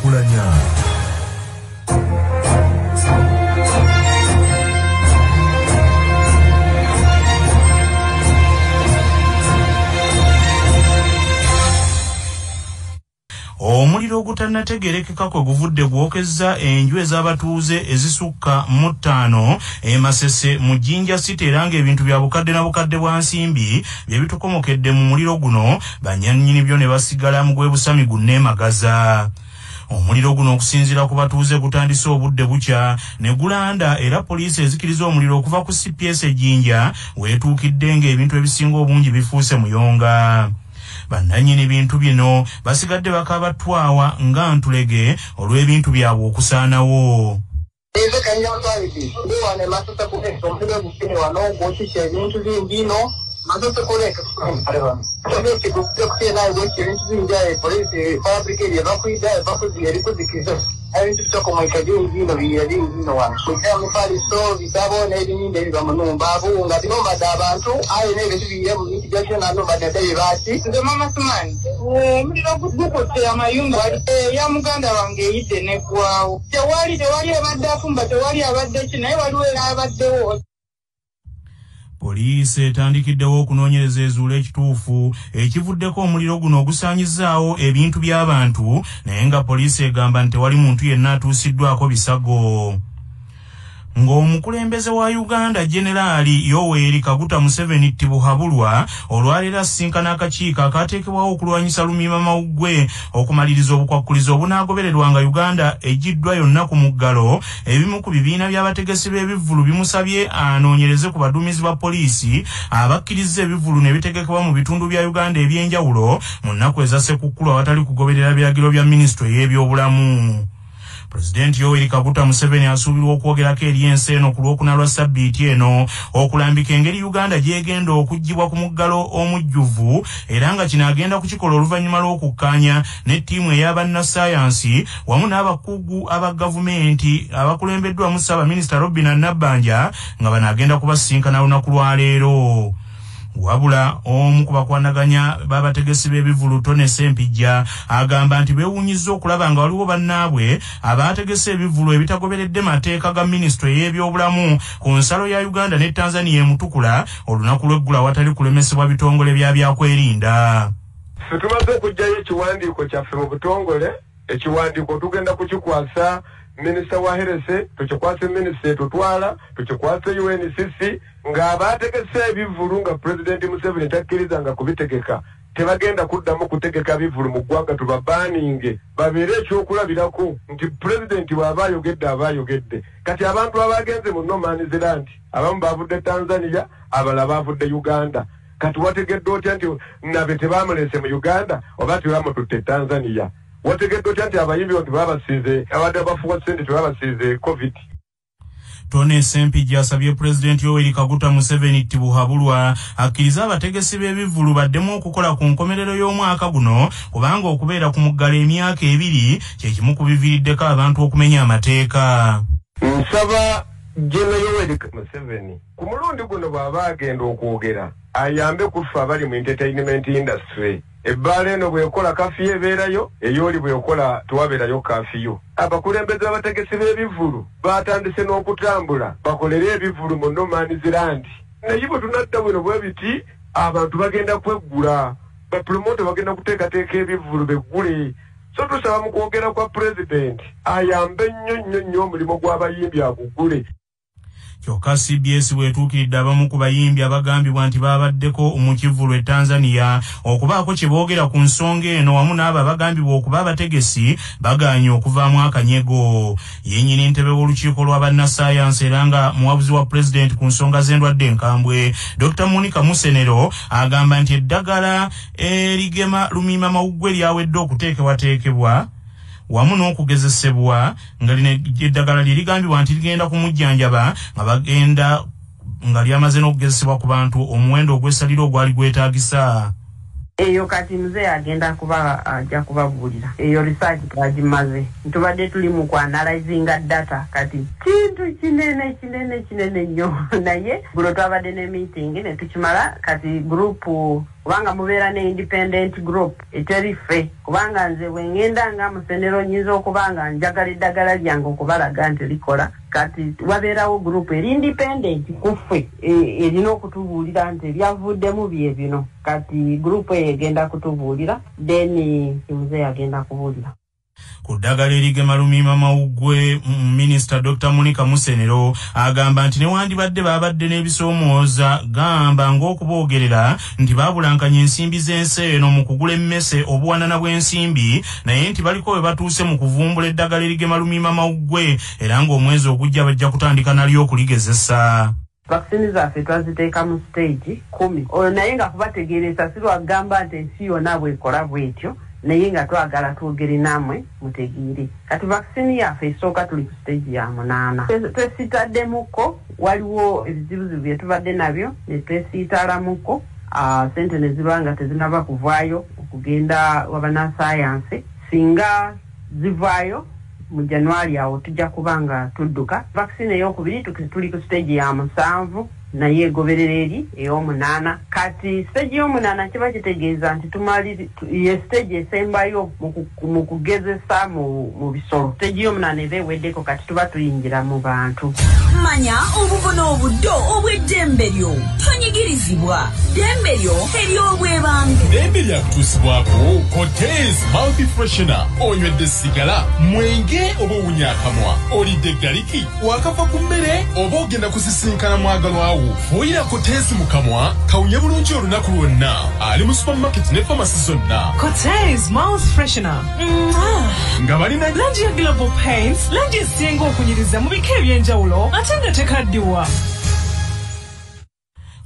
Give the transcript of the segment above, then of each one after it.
Kyakulanya. Omuliro ogutanategerekeka kwe guvudde gwokezza enju ez'abatuuze ezisukka mu 5 Masese mu Jinja City era ng'ebintu bya bukadde na bukadde bwa nsimbi bye bitukomokedde mu muliro guno banyannyini byo ne basigala mu gwebusami gunneemagaza. Omuliro guno okusinziira ku batuuze gutandise obudde bukya ne gulanda era poliisi ezikiriza omuliro okuva ku CPS Jinja weetuukidde ng'ebintu ebisinga obungi bifuuse muyonga. Bannannyini bintu bino basigadde bakabatwawa nga ntulege olw'ebintu byabwe okusaanawo. Eze kanyakwaliti ndiwane masose kuleka omuliro gukine wano gwokikya ebintu bingino masose kuleka kukaleba kyebeke gukukye naye gwokikya ebintu bingi poliisi fabricate bakwida bakuzi eri kuzikiza ebintu bitokomweka byingino bingino wano kugira mufaliso bitabo n'ebinindi ebiba mu nnumba abunga binombadde abantu aye n'ebintu biyire mu bintu byakyo nanombadde bati nze mama Sumani omuliro gukutte amayumba ya muganda wange eyidde neggwawo tewali abadde afumba tewali abadde ki naye waliwo era abaddewo. Poliisi etandikiddewo okunoonyereza ezuula ekituufu ekivuddeko omuliro guno ogusaanyizaawo ebintu by'abantu naye nga poliisi egamba nti tewali muntu yenna atuusiddwako bisago. Ng'omukulembeze wa Uganda Generali Yoweri Kaguta Museveni Tibuhaburwa olwaleero asisinkana akakiiko akaateekebwawo okulwanyisa lumiimamawuggwe okumaliriza obukwakkulizo obunaagobererwanga Uganda egiddwa yonna ku muggalo. Ebimu ku bibiina by'abategesi b'ebivvulu bimusabye anoonyereze ku baduumizi ba poliisi abakkiriza ebivvulu ne bitegekebwa mu bitundu bya Uganda eby'enjawulo mu nnaku eza Ssekukkulu awatali kugoberera biragiro bya minisitule y'ebyobulamu. President Yoweri Kaguta Museveni asuubirwa okwogerako eri ensi eno ku lwokuna lwa Sabbiiti eno okulambika engeri Uganda gy'egenda okuggibwa ku muggalo omujjuvu era nga kino agenda kukikola oluvannyuma lw'okukkaanya ne ttiimu ey'abannassaayansi wamu n'abakugu aba gavumenti abakulembeddwamu Ssaabaminisita Robinah Nabbanja nga bano agenda kubasisinkana lunaku lwa leero. Wabula omu ku bakwanaganya b'abategesi b'ebivvulu Tone Sempijja agamba nti beewuunyizza okulaba nga waliwo bannaabwe abategese ebivvulu ebitagoberedde mateeka ga minisitule y'ebyobulamu ku nsalo ya Uganda ne Tanzania emutukula olunaku lw'eggula awatali kulemesebwa bitongole bya byakwerinda. Ffe tumaze okuggyayo ekiwandiiko kyaffe mu butongole, ekiwandiiko tugenda kukikwasa minisita wa Herese, tukikwase minisita etutwala, tukikwase UNCC ng'abategese ebivvulu nga Pulezidenti Museveni takkirizanga kubitegeka tebagenda kuddamu kutegeka bivvulu mu ggwanga tubabaaninge babeere ekyokulabirako nti Pulezidenti bw'aba ayogedde. Kati abantu abagenze mu No Man's Land abamu baavudde Tanzania abalala baavudde Uganda. Kati wategedde otya nti nabe tebaamulese mu Uganda oba tebamututte Tanzania? Wategedde otya nti abayimbi tebabasiize abadde bafuwa ssente tebabasiize COVID? Tone Sempijja asabye President Yoweri Kaguta Museveni Tibuhaburwa akkiriza abategesi b'ebivvulu baddemu okukola ku nkomerero y'omwaka guno kubanga okubeera ku muggalo emyaka 2 kye kimu ku biviiriddeko abantu okumenya amateeka. Nsaba General Yoweri Museveni ku mulundi guno bw'aba agenda okwogera ayambe ku ffe abali mu entertainment industry. Ebbaala eno bw'ekola kafiyu ebeerayo, ey'oli bw'ekola tewabeerayo kafiyu. Abakulembeze abategesi b'ebivvulu baatandise n'okutambula bakolere ebivvulu mu No Man's Land. Naye bwe tunadda bwino bwe biti abantu bagenda kweggula, bapromote bagenda kuteekateeka ebivvulu beggule. So tusaba mu kwogera kwa President ayambe nnyo omulimu gw'abayimbi aguggule. Kyokka CBS bwetuukiridde abamu ku bayimbi abagambibwa nti babaddeko mu kivvulu e Tanzania okubaako kye boogera ku nsonga eno wamu n'abo abagambibwa okuba abategesi bagaanye okuvaamu akanyego. Yennyini ntebe w'olukiiko lwa bannassaayansi era nga muwabuzi wa President ku nsonga z'endwadde enkambwe Dr. Monica Musenero agamba nti eddagala erigema lumiimamawuggwe lyawedde okuteekebwateekebwa wamu n'okugezesebwa nga lino eddagala lye ligambibwa nti ligenda kumujjanjaba nga bagenda nga lyamaze n'okugezesebwa ku bantu omuwendo ogw'essaliro ogwali gwetaagisa. Eyo kati mzee agenda kuba ajja kubabuulira eyo research twagimaze ntubadde tuli mu analyzing data kati kintu kinene nnyo naye gulo twabadde ne meeting ne tukimala kati group kubanga mubeera ne independent group eteri ffe kubanga nze bwengenda nga musenero nyinza okubanga njagala eddagala lyange okubalaga nti likola kati wabeerawo group eri independent kuffe erina okutubuulira nti ebyavuddemu bye bino kati group eyo egenda kutubuulira then Muzeeyi agenda kubuulira ku ddagala erigema Lumiima Mawuggwe. Minisita Dr. Monica Musenero agamba nti newandibadde babadde n'ebisoomooza gamba ng'okuboogerera nti baabulankanya ensimbi z'ensi eno mu kugula emmese obuwanana bw'ensimbi naye nti baliko we batuuse mu kuvumbula eddagala erigema Lumiima Mawuggwe era ng'omwezi ogujja bajja kutandika nalyo okuligezesa. Vaccine zaffe twaziteeka mu stage 10 naye nga kubategeereza si lwagamba nti ensi yonna bw'ekola bw'etyo naye nga twagala twogere namwe mutegeere kati vaccine yaffe esooka tuli ku stage ya 8 twesiitaddemuko waliwo ebizibuzibu bye tubadde nabyo ne twesiitalamuko sente ne ziba nga tezinaba kuvaayo okugenda wabanasayansi singa zivaayo mu January awo tujja kubanga tudduka vaccine ey'okubiri tuli ku stage ya 7 naye egoberera eri ey'omunaana kati stage y'omunaana kiba kitegeeza nti tumali ye stage esembayo mu kugezesa mu bisolo stage y'omunaana eba eweddeko kati tuba tuyingira mu bantu. Manya obubona obuddo obw'eddembe lyo tonyigirizibwa ddembe lyo ery'obwebange ddembe lyakutuusibwako Cortez Multi Freshener onywedde sigala mwenge oba owunyaakamwa olidde galiki wakava ku mmere oba ogenda kusisinkana mwagalwawo fuuyira Cortez mu kamwa kawunye bulungi olunaku lwonna ali mu supermarket ne pharmacy zonna. Cortez Multi Freshener nga balina langi ya Global Paints langi esinga okunyiriza mu bika eby'enjawulo ate nga tekaddiwa.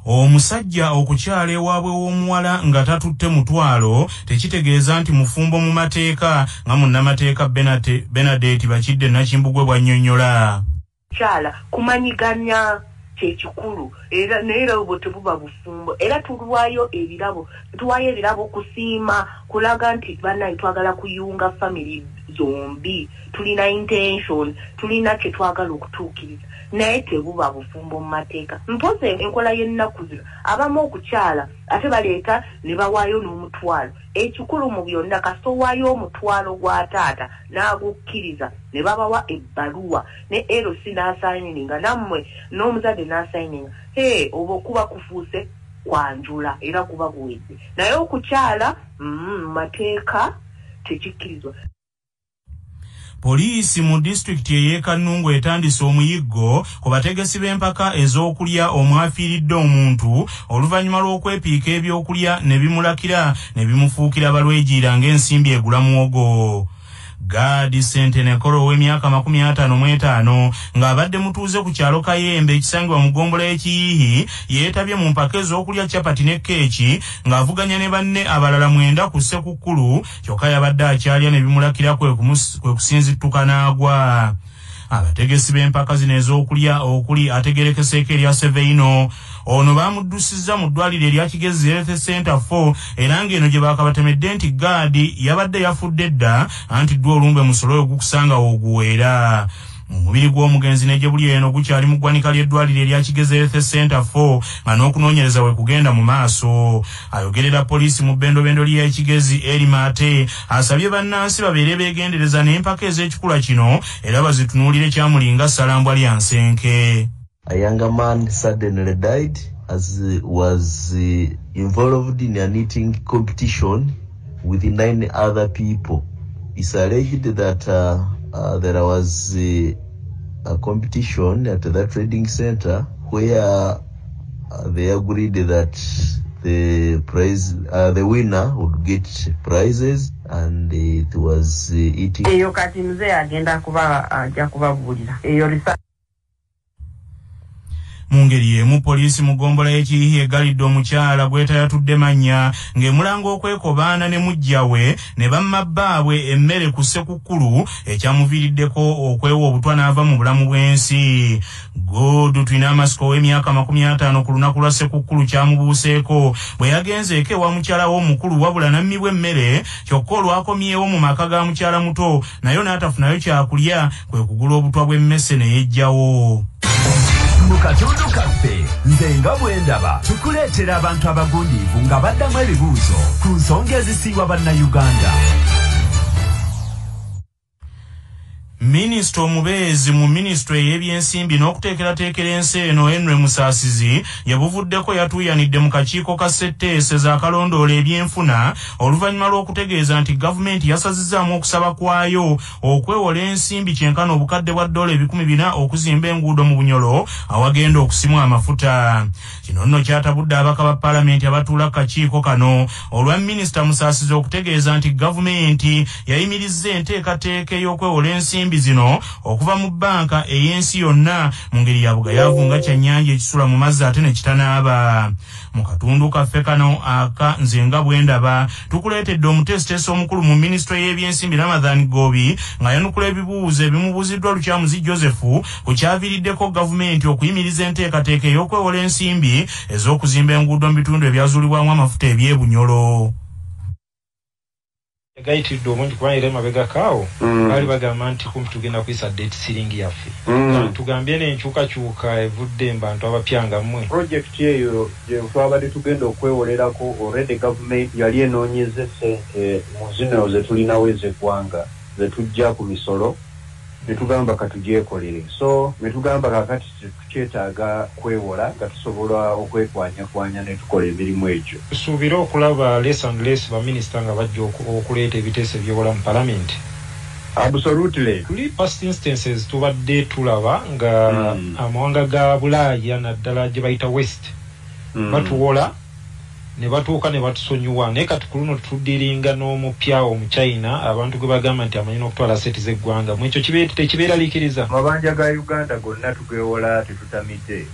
Omusajja okukyala ewaabwe w'omuwala nga tatutte mutwalo tekitegeeza nti mufumbo mu mateeka nga munnamateeka Benadette Bakidde Nakimbugwe bw'annyonnyola. Kyala kumanyiganya kyekikulu era neera obwo tebuba bufumbo era tuwayo ebirabo kusiima kulaga nti bannaye twagala kuyunga family zombi tulina intention tulina kye twagala okutuukiriza naye tebuba bufumbo mu mateeka mpoze enkola y'ennaku zino abamu okukyala ate baleeta ne bawaayo n'omutwalo ekikulu mu byonna kasita owaayo omutwalo gwa taata n'agukkiriza ne babawa ebbaluwa ne LC n'asayininga nammwe n'omuzadde n'asayininga oba okuba kufuuse kwanjula era kuba kuwedde naye okukyala mu mateeka tekikkirizwa. Poliisi mu district y'e Kanungu etandise omuyiggo ku bategesi b'empaka ez'okulya omwafiiridde omuntu oluvannyuma lw'okwepiika ebyokulya ne bimulakira ne bimufuukira balwejiira ng'ensimbi egula muwogo. Gadi Sentenekolo ow'emyaka 55 ng'abadde mutuuze ku kyalo Kayembe ekisangibwa mu ggombolola y'Ekiyihi yeetabye mu mpaka ez'okulya capati ne keeki ng'avuganya ne banne abalala 9 ku Ssekukkulu kyokka yabadde akyalya ne bimulakira kwe kusinzittuka n'agwa. Abategesi b'empaka zino ez'okulya okuli ategerekeseeko erya Seveino ono baamuddusizza mu ddwaliro erya Kigezi Health Center 4 era ng'eno gye baakabatemedde nti Gaadi yabadde yafudde dda anti ddwa olumbe musolo oyo gukusanga w'oguweera. Omubiri gw'omugenzi ne gye buli eno gukyali mu ggwanika ly'eddwaliro erya Kigezi Health Center 4 nga n'okunoonyereza bwe kugenda mu maaso. Ayogerera poliisi mu bbendobendo ly'e Kigezi Erimate asabye bannansi babeere beegendereza n'empaka ez'ekikula kino era bazitunuulire kyamulinga Salambwa lya Nsenke. A younger man suddenly died as was involved in an eating competition with 9 other people. It's alleged that there was a competition at that trading center where they agreed that the winner would get prizes and it was eating. Eyo kati Muzeeyi agenda kubabuulira eyo mu ngeri y'emu poliisi mu ggombolola y'Ekiyihi egalidde omukyala gwetayatudde mannya ng'emulanga okwekobaana ne mujja we ne bamma bbaabwe emmere ku Ssekukkulu ekyamuviiriddeko okwewa obutwa n'ava mu bulamu bw'ensi. Godu tulina amasiko w'emyaka 50 ku lunaku lwa Ssekukkulu kyamubuuseeko bwe yagenzeeko ewa mukyala w'omukulu wabula nammibwa emmere kyokka olwakomyewo mu maka ga mukyala muto nayo n'atafunayo kyakulya kwe kugula obutwa bw'emmese ne yejjawo. Mukatundu kaffe nzenga bwendaba tukuleetera abantu abagundiivu nga baddamu ebibuuzo ku nsonga ezisiibwa bannayuganda. Minisita omubeezi mu Ministry y'ebyensimbi n'okuteekerateekera ensi eno Henry Musaasizi yabuvuddeko yatuuyanidde mu kakiiko ka ssetteese z'akalondoola ebyenfuna oluvannyuma lw'okutegeeza nti gavumenti yasazizzaamu okusaba kwayo okwewola ensimbi kyenkana obukadde bwa $400,000 okuzimba enguudo mu Bunyolo awagenda okusimwa amafuta. Kino nno kyatabudde abaka ba Paalamenti abatuula ku kakiiko kano olwa Minisita Musaasizi okutegeeza nti gavumenti yayimirizza enteekateeka ey'okwewola ensimbi zino okuva mu banka ey'ensi yonna mu ngeri ya bugayaavu nga kyannyanja ekisula mu mazzi ate ne kitanaaba. Mu katundu kaffe kano aka nzenga bwendaba tukuleetedde omutesiteesi omukulu mu Ministry y'ebyensimbi Ramadhan Gobi nga yanukula ebibuuzo ebimubuuziddwa Lukyamuzi Joseph ku kyaviiriddeko gavumenti okuyimiriza enteekateeka ey'okwewola ensimbi ez'okuzimba enguudo mu bitundu ebyazuulibwamu amafuta eby'e Bunyolo. Gaitidde omungi kuba era mabega kaawo bali bagamba nti kumpi tugenda kuyisa debt ceiling yaffe tugambye n'enkyukakyuka evudde mu bantu abapyanga mmwe project eyo gye twabadde tugenda okwewolerako already government yali enoonyeza ssente mu zino ze tulinawo ez'eggwanga ze tujja ku misolo ne tugamba katugyekolere so ne tugamba kakati tukyetaaga kwewola nga tusobola okwekwanya ne tukola emirimu egyo. Tusuubira okulaba less and less baminisita nga bajja okuleeta ebiteeso ebyewola mu Parliament. Absolutely. Tuli past instances tubadde tulaba nga amawanga ga Bulaaya naddala gye bayita West batuwola ne batuuka ne batusonyiwa naye kati ku luno tuddiringa n'omupya omu China abantu gwe bagamba nti amanyi n'okutwala seti z'eggwanga mu ekyo tekibeeraliikiriza. Amabanja ga Uganda gonna tugewola tetutamidde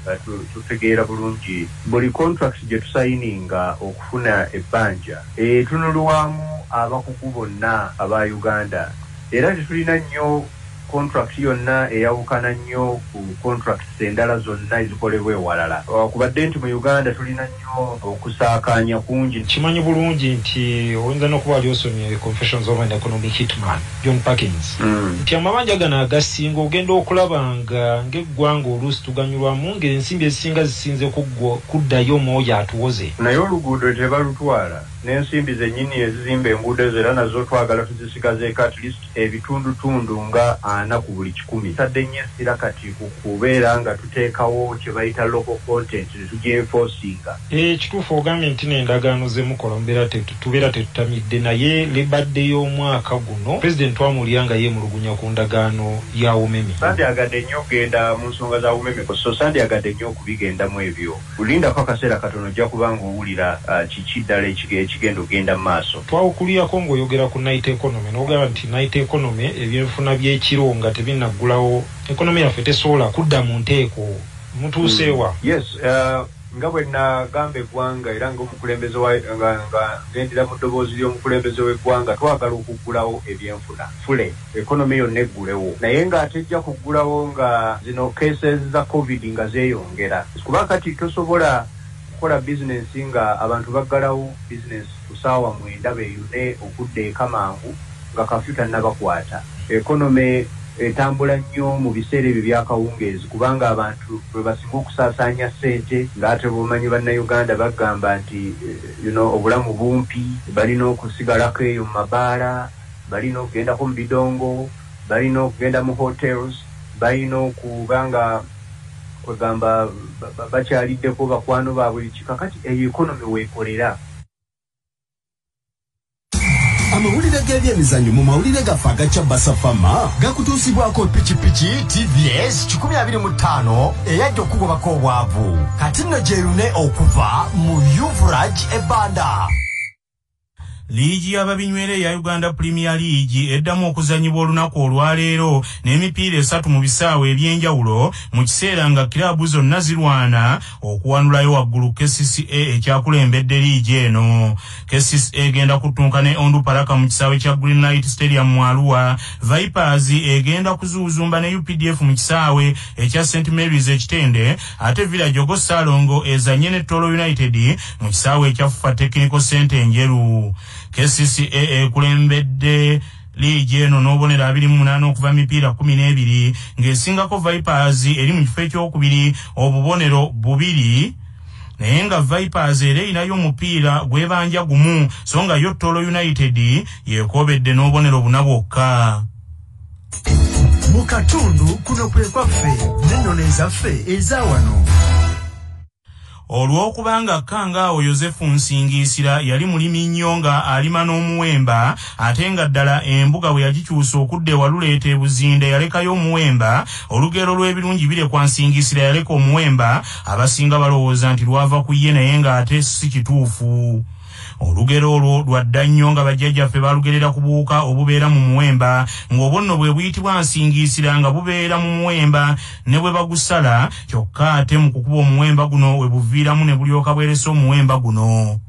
tutegeera bulungi buli contract gye tusayininga okufuna ebbanja tunulwamu abakugu bonna aba Uganda era tetulina nnyo contract yonna eyawukana nnyo ku contracts endala zonna ezikolebwa ewalala kubadde nti mu Uganda tulina nnyo okusaakaanya kungi. Kimanyi bulungi nti oyinza n'okuba ali osomye Confessions of an Economic Hitman John Perkins nti amabanja gano agasinga ogenda okulaba ng'eggwanga oluusi tuganyulwamu ng'ensimbi ezisinga zisinze kuddayo omwoyo atuwoze naye oluguudo tebalutwala n'ensimbi zennyini ezizimba enguudo ezo era nazo twagala tuzisigazeeko at least ebitundutundu nga 4 ku buli 100 tadde nnyo essira kati kubeera nga tuteekawo kye bayita local content ne tugyenforcinga. Kituufu ogambye nti n'endagaano zemukola tubeera tetutamidde naye lebadde y'omwaka guno President wamulya nga yeemulugunya ku ndagaano ya UMEME. Sandyagadde nnyo okugenda mu nsonga za UMEME so sandyagadde nnyo okubigendamu ebyo ulindako akaseera katono ojja kuba ng'owulira kiki ddala ekigenda ogenda mu maaso. Twawukulirako ng'oyogera ku night economy n'ogamba nti night economy ebyenfuna by'ekiro nga tebinaggulawo economy yaffe tesobola kudda mu nteeko mutuuseewa. Yes nga bwe nagamba eggwanga era ng'omukulembeze nga gendera mu ddoboozi ly'omukulembeze w'eggwanga twagala okuggulawo ebyenfuna fule economy yonna eggulewo naye ng'ate ejja kuggulawo nga zino cases za covid nga zeeyongera kuba kati tosobola kukola bizinensi nga abantu baggalawo bizinensi ku ssaawa 9 beeyune okudda eka mangu nga kafyu tannabakwata. Economy etambula nnyo mu biseera ebyo by'akawungeezi kubanga abantu bwe basinga okusaasaanya ssente ng'ate b'omanyi bannayuganda bagamba nti obulamu bumpi balina okusigalako eyo mu mabaala balina okugendako mu bidongo balina okugenda mu hotels balina okuba nga kwegamba bakyaliddeko bakwano baabwe kikakati eyo economy weekolera. Amawulire g'ebyemizannyo mu mawulire gaffe agaca Basafama gakutuusibwako pikipiki TVS 125 eyajja okugobako obwavu kati nno gyeyune okuva mu Yuvraj ebbanda. Liigi y'ababinywere ya Uganda Premier League eddamu okuzanyibwa olunaku olwaleero n'emipiira 3 mu bisaawe ebyenjawulo mu kiseera nga kilabu zonna zirwana okuwanulayo waggulu KCCA ekyakulembedde liigi eno. KCCA egenda kutunka ne Ondu Paraka mu kisaawe kya Greenlight Stadium mu Arua. Vipers egenda kuzuuzumba ne UPDF mu kisaawe ekya St Mary's ekitende ate Village Ogo Salongo ezanye ne Tolo United mu kisaawe ekya Fufa Technical Center Enjeru. KCCA ekulembedde Liigi eno n'obonera 28 okuva mipiira 12 ng'esingako Vipers eri mu kifo ekyokubiri obubonero 2 naye nga Vipers era erinayo omupiira gwebanja gumu so nga yo Tolo United yeekobedde n'obonero 4 bwokka. Mu katundu kuno kwe kwaffe n'ennono ezaffe ezawano. Olw'okubanga Kangaawo Yosefu Nsingiisira yali mulimi nnyo nga alima n'omuwemba ate nga ddala embuga bwe yagikyusa okudda ewaluleeta ebuzinde yalekayo omuwemba, olugero lw'ebirungi bire kwa Nsingiisira yaleka omuwemba, abasinga balowooza nti lwava ku ye naye ng'ate si kituufu. Olugero olwo lwadda nnyo nga bajjajjaffe balugerera ku buwuka obubeera mu muwemba ng'obonno bwe buyitibwa Nsingiisira nga bubeera mu muwemba ne bwe bagusala kyokka ate mu kukuba omuwemba guno we buviiramu ne bulyoka bweresa omuwemba guno.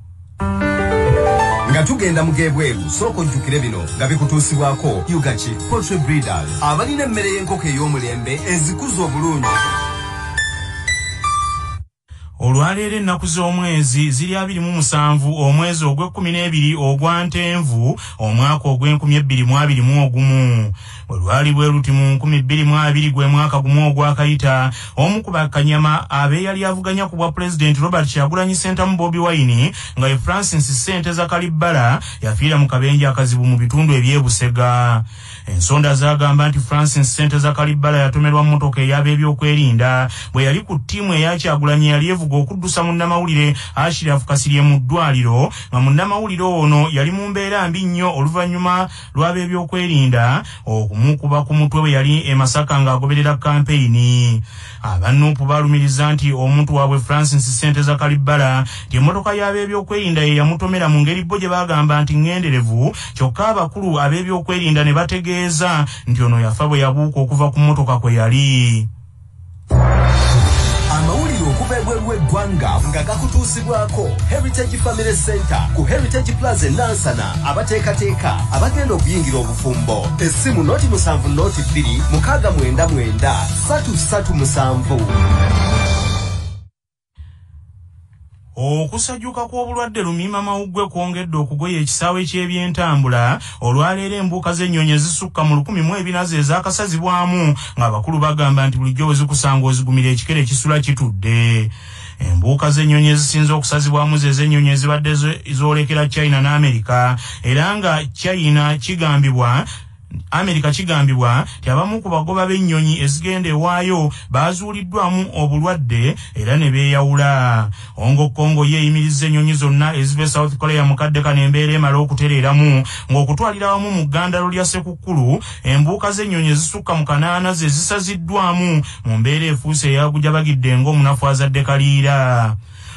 Nga tugenda mu gebweru sooka ojjukire bino nga bikutuusibwako Yugachi Poultry Breeders abalina emmere y'enkoko ey'omulembe ezikuza obulungi. Olwaleero ennaku z'omwezi ziri 27 omwezi ogw'e12 ogwa Ntenvu omwaka ogw'2021 bwe lwali bwe luti mu 2020 gwe mwaka gumu ogwakayita omu ku bakanyama abeeyali avuganya ku bwa President Robert Kyagulanyi Ssentamu Bobi Wine nga ye Francis Ssenteza Kalibbala yafiira mu kabenje akazibu mu bitundu eby'Ebusega. Ensonda zagamba nti Francis Ssenteza Kalibbala yatomerwa mmotoka ey'ab'ebyokwerinda bwe yali ku ttiimu eya Kyagulanyi yali evuga okuddusa munnamawulire Ashraf Kasirye mu ddwaliro nga munnamawulire ono yali mu mbeera mbi nnyo oluvannyuma lw'ab'ebyokwerinda okumukuba ku mutwe bwe yali e Masaka ng'agoberera kampeyini. Abanuupu balumiriza nti omuntu waabwe Francis Ssenteza Kalibbala nti emmotoka y'ab'ebyokwerinda ye yamutomera mu ngeri bo gye bagamba nti ngenderevu kyokka abakulu ab'ebyokwerinda ne bategeeza nti ono yafa bwe yabuuka okuva ku mmotoka kwe yali. Amawulire okuva ebweru w'eggwanga nga gakutuusibwako Heritage Family Center ku Heritage Plaza Nansana abateekateeka abagenda okuyingira obufumbo. Essimu noti 7 noti 2 699 337. Okusajjuka kw'obulwadde lumiima mawuggwe kwongedde okugoya ekisaawe ky'ebyentambula olwaleero embuuka z'ennyonyi ezisukka mu 1,400 ezaakasazibwamu ng'abakulu bagamba nti bulijjo bwe zikusanga ozigumira ekikere ekisula kitudde. Embuuka z'ennyonyi ezisinze okusazibwamu ze z'ennyonyi ezibadde zoolekera China n'Amerika era nga Amerika kigambibwa nti abamu ku bagoba b'ennyonyi ezigenda ewaayo baazuuliddwamu obulwadde era ne beeyawula. Kongo yeeyimirizza ennyonyi zonna eziva South Korea mukadde kano embeera emala okutereeramu ng'okutwalira wamu mu ggandalo lya Sekukkulu embuuka z'ennyonyi ezisukka mu 8 ze zisaziddwamu mu mbeera efuuse eyagujabagidde ng'omunafu azadde kaliira.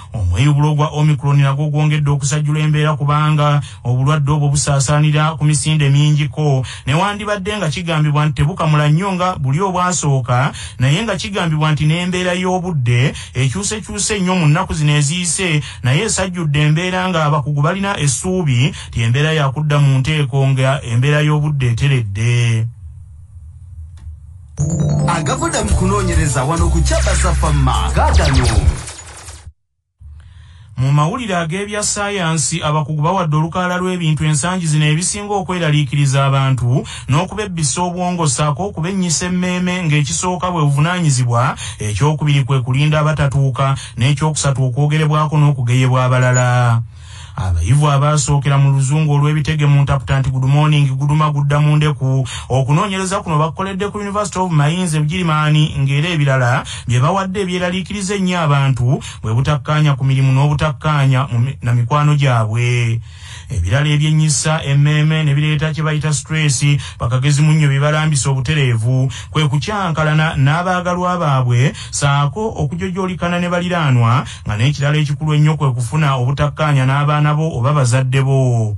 Omweyubulwa gwa Omicron nagwo gwongedde okusajjula embeera kubanga obulwadde obwo busaasaanira ku misinde mingiko newandibadde nga kigambibwa nti tebukamula nnyo nga buli obwasooka naye nga kigambibwa nti n'embeera y'obudde ekyusekyuse nnyo mu nnaku zino eziyise naye esajjudde embeera nga abakugu balina essuubi ti embeera yakudda mu nteeko nga embeera y'obudde eteredde. Agavuda mu kunoonyereza wano ku Kyabasafama gaagano. Mu mawulire ag'ebya saayansi abakugu bawadde olukalala lw'ebintu ensangi zino ebisinga okweraliikiriza abantu n'okubebbisa obwongo ssaako okubennyisa emmeeme ng'ekisooka bwe buvunaanyizibwa, ekyokubiri kwe kulinda abatatuuka, n'ekyokusatu okwogerebwako n'okugeyebwa abalala. Abayivu abaasookera mu luzungu olw'ebitege mu ntaputa nti good morning guduma gudda mu ndeku okunoonyereza kuno bakoledde ku University of Mayinze Bugirimaani ng'era ebirala bye bawadde ebyeraliikiriza ennyo abantu bwe butakkaanya ku mirimu n'obutakkaanya na mikwano gyabwe. Ebirala ebyennyisa emmeeme ne bireeta kye bayita stress bakagezi mu nnyo bye balambisa obutereevu kwe kukyankalana n'abaagalwa baabwe saako okujojoolikana ne baliraanwa nga n'ekirala ekikulu ennyo kwe kufuna obutakkaanya n'abaana bo oba bazadde bo.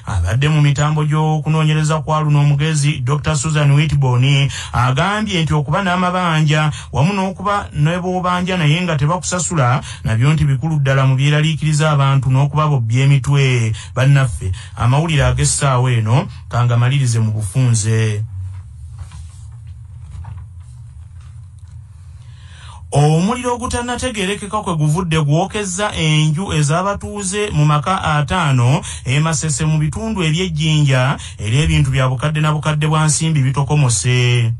Abadde mu mitambo gy'okunoonyereza kwa luno omugezi Dr. Susan Whitborn agambye nti okuba n'amabanja wamu n'okuba ne b'obanja naye nga tebakusasula nabyo nti bikulu ddala mu byeraliikiriza abantu n'okuba bobbya emitwe. Bannaffe amawulire ag'essaawa eno kangamalirize mu bufunze. Omuliro ogutannategeerekeka kwe guvudde gwokezza enju ez'abatuuze mu maka 5 Masese mu bitundu eby'ejjinja era ebintu bya bukadde na bukadde bwa nsimbi bitokomose.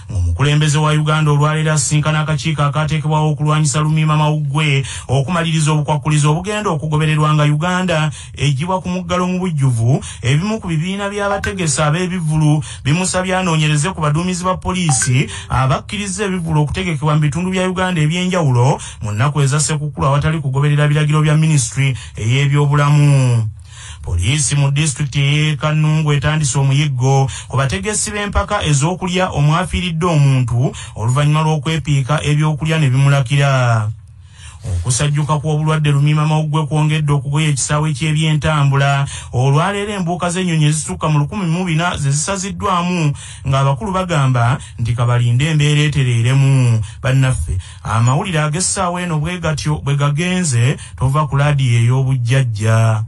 Omukulembeze wa Uganda olwaleero asinkana akakiiko akateekebwawo okulwanyisa Lumiima Mawuggwe okumaliriza obukwakkulizo obugenda okugobererwanga Uganda ejjibwa ku muggalo mu bujjuvu. Ebimu ku bibiina by'abategesi ab'ebivvulu bimusabye anoonyereze ku baduumizi ba poliisi abakkiriza ebivvulu okutegekebwa mu bitundu bya Uganda eby'enjawulo mu nnaku eza Ssekukkulu awatali kugoberera biragiro bya minisitule ey'ebyobulamu. Poliisi mu disitulikiti y'e Kanungu etandise omuyiggo ku bategesi b'empaka ez'okulya omwafiiridde omuntu oluvannyuma lw'okwepiika ebyokulya ne bimulakira. Okusajjuka kw'obulwadde Lumiima Mawuggwe kwongedde okugoya ekisaawe ky'ebyentambula. Olwaleero embuuka z'ennyonyi ezisukka mu 1400 ze zisaziddwamu ng'abakulu bagamba nti kabalinde embeera etereeremu. Bannaffe, amawulire ag'essaawa eno bwe gatyo bwe gagenze, tova ku laadiyo ey'obujjajja.